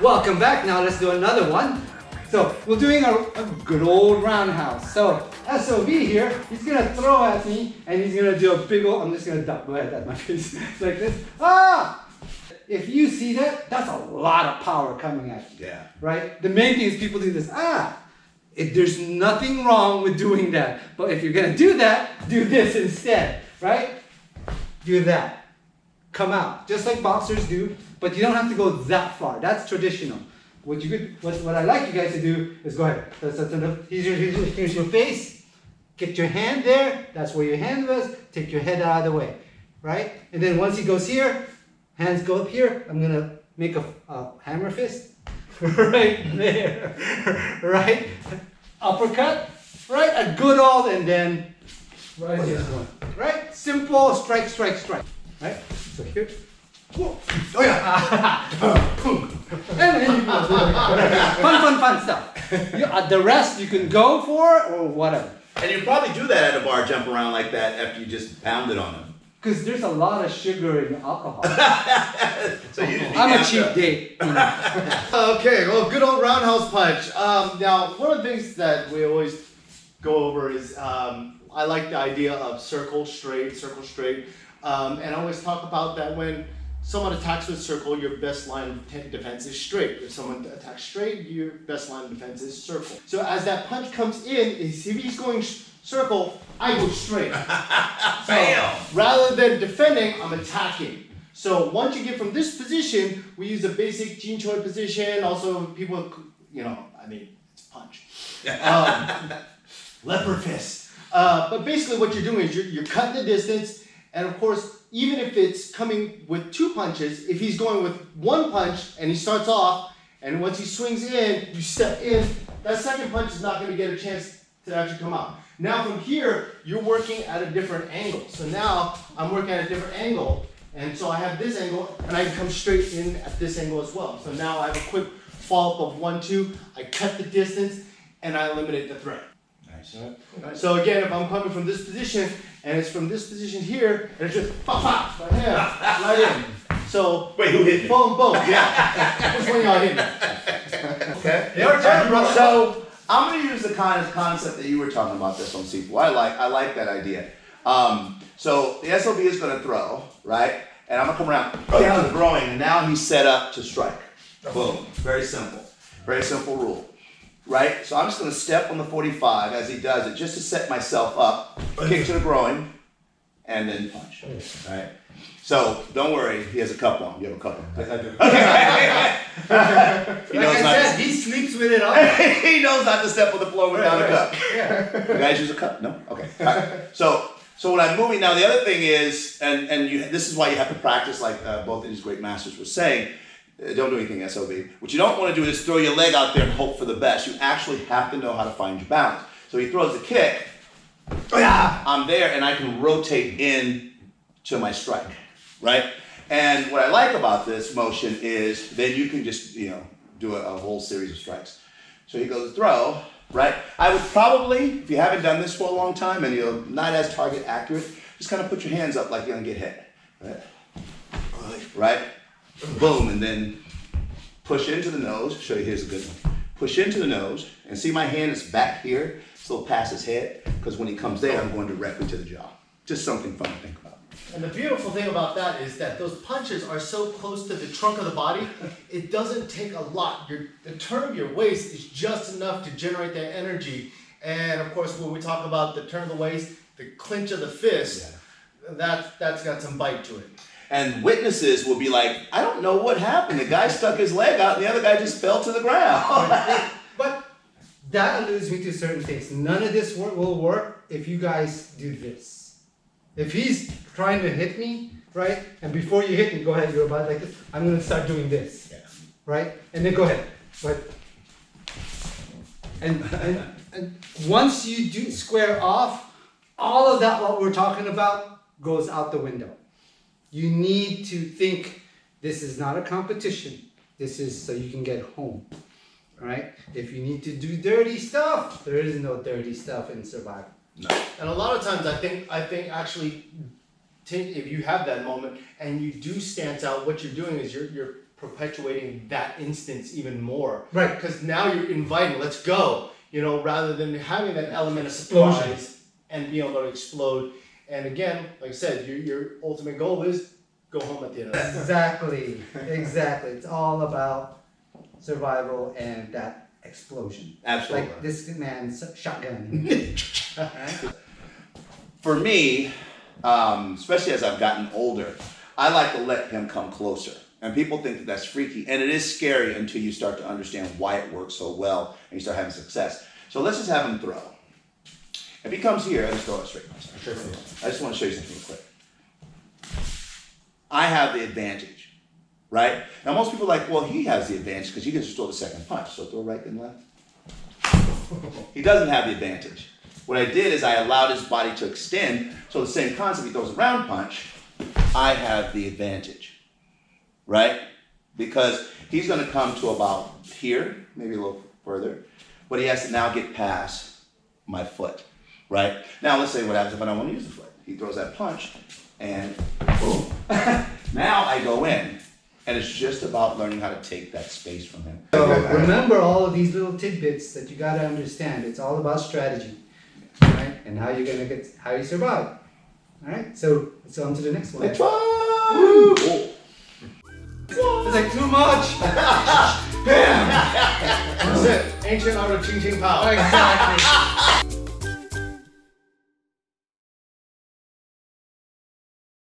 Welcome back. Now let's do another one. So we're doing a good old roundhouse. So SOB here, he's gonna throw at me and he's gonna do a big old, I'm just gonna duck, go ahead at my face, like this. Ah! If you see that, that's a lot of power coming at you. Yeah. Right? The main thing is people do this, there's nothing wrong with doing that. But if you're gonna do that, do this instead, right? Do that. Come out, just like boxers do, but you don't have to go that far. That's traditional. What I like you guys to do is go ahead. Here's your face. Get your hand there. That's where your hand was. Take your head out of the way, right? And then once he goes here, hands go up here. I'm gonna make a hammer fist right there, right? Uppercut, right? A good old, and then right here, right? Simple strike, strike, strike, right? So here. Whoa. Oh yeah. And then you go. Fun stuff. The rest you can go for or whatever. And you probably do that at a bar, jump around like that after you just pound it on them. Because there's a lot of sugar in alcohol. So I'm a cheap date. You know. Okay, well, good old roundhouse punch. Now, one of the things that we always go over is I like the idea of circle, straight, and I always talk about that when someone attacks with circle, your best line of defense is straight. If someone attacks straight, your best line of defense is circle. So as that punch comes in, if he's going circle, I go straight. So rather than defending, I'm attacking. So once you get from this position, we use a basic Jean Choi position. Also, people, it's punch. Leopard fist. But basically what you're doing is you're cutting the distance, and of course, even if it's coming with two punches, if he's going with one punch and he starts off, and once he swings in, you step in, that second punch is not going to get a chance to actually come out. Now from here, you're working at a different angle. So now I'm working at a different angle, and so I have this angle, and I can come straight in at this angle as well. So now I have a quick follow-up of 1, 2, I cut the distance, and I eliminate the threat. Nice. So again, if I'm coming from this position, and it's from this position here, and it's just pop, pop, right here, right in. So wait, who hit me? Boom, boom, yeah. Which one of y'all hit me? Okay. Your turn, brother. So I'm going to use the kind of concept that you were talking about this on Sifu. I like that idea. So the SOB is going to throw, right? And I'm going to come around down the groin, and now he's set up to strike. Boom. Very simple. Very simple rule. Right? So I'm just going to step on the 45 as he does it, just to set myself up, kick to the groin, and then punch. Right? So don't worry, he has a cup on. You have a cup on. I do. Okay. He sleeps with it on. He knows not to step on the floor without a cup. Yeah. You guys use a cup? No? Okay. All right. So when I'm moving, now the other thing is, this is why you have to practice, like both of these great masters were saying. Don't do anything SOB. What you don't want to do is throw your leg out there and hope for the best. You actually have to know how to find your balance. So he throws a kick. I'm there, and I can rotate in to my strike, right? And what I like about this motion is then you can just, do a whole series of strikes. So he goes throw, right? I would probably, if you haven't done this for a long time and you're not as target accurate, just kind of put your hands up like you're gonna get hit, right? Right? Boom, and then push into the nose. Show you, here's a good one. Push into the nose, and see my hand is back here, still past his head, because when he comes there, I'm going directly to the jaw. Just something fun to think about. And the beautiful thing about that is that those punches are so close to the trunk of the body, it doesn't take a lot. The turn of your waist is just enough to generate that energy. And of course, when we talk about the turn of the waist, the clinch of the fist, that's got some bite to it. And witnesses will be like, I don't know what happened. The guy stuck his leg out and the other guy just fell to the ground. But that alludes me to certain things. None of this will work if you guys do this. If he's trying to hit me, right? And before you hit me, go ahead, you're about like this. I'm going to start doing this, right? And then go ahead. But and once you do square off, all of that, what we're talking about, goes out the window. You need to think, this is not a competition. This is so you can get home, right? If you need to do dirty stuff, there is no dirty stuff in survival. No. And a lot of times I think actually if you have that moment and you do stance out, what you're doing is you're perpetuating that instance even more. Right. Because now you're inviting, let's go, you know, rather than having that element of Explosion. surprise and being able to explode. And again, like I said, your ultimate goal is go home at the end of that. Exactly. It's all about survival and that explosion. Absolutely. Like this man's shotgun. Alright? For me, especially as I've gotten older, I like to let him come closer. And people think that that's freaky. And it is scary until you start to understand why it works so well and you start having success. So let's just have him throw. If he comes here, I just throw it straight. I just want to show you something real quick. I have the advantage, right? Now most people are like, well, he has the advantage because he can just throw the second punch. So throw right and left. He doesn't have the advantage. What I did is I allowed his body to extend. So the same concept, he throws a round punch. I have the advantage, right? Because he's going to come to about here, maybe a little further, but he has to now get past my foot, right? Now let's say what happens if I don't want to use the foot. He throws that punch and boom. Now I go in. And it's just about learning how to take that space from him. So remember all of these little tidbits that you gotta understand. It's all about strategy, right? And how you're gonna how you survive. All right. So let's go on to the next one. Next one. Woo! It's like too much. That's it. Ancient art of Ching Ching Pow. Exactly.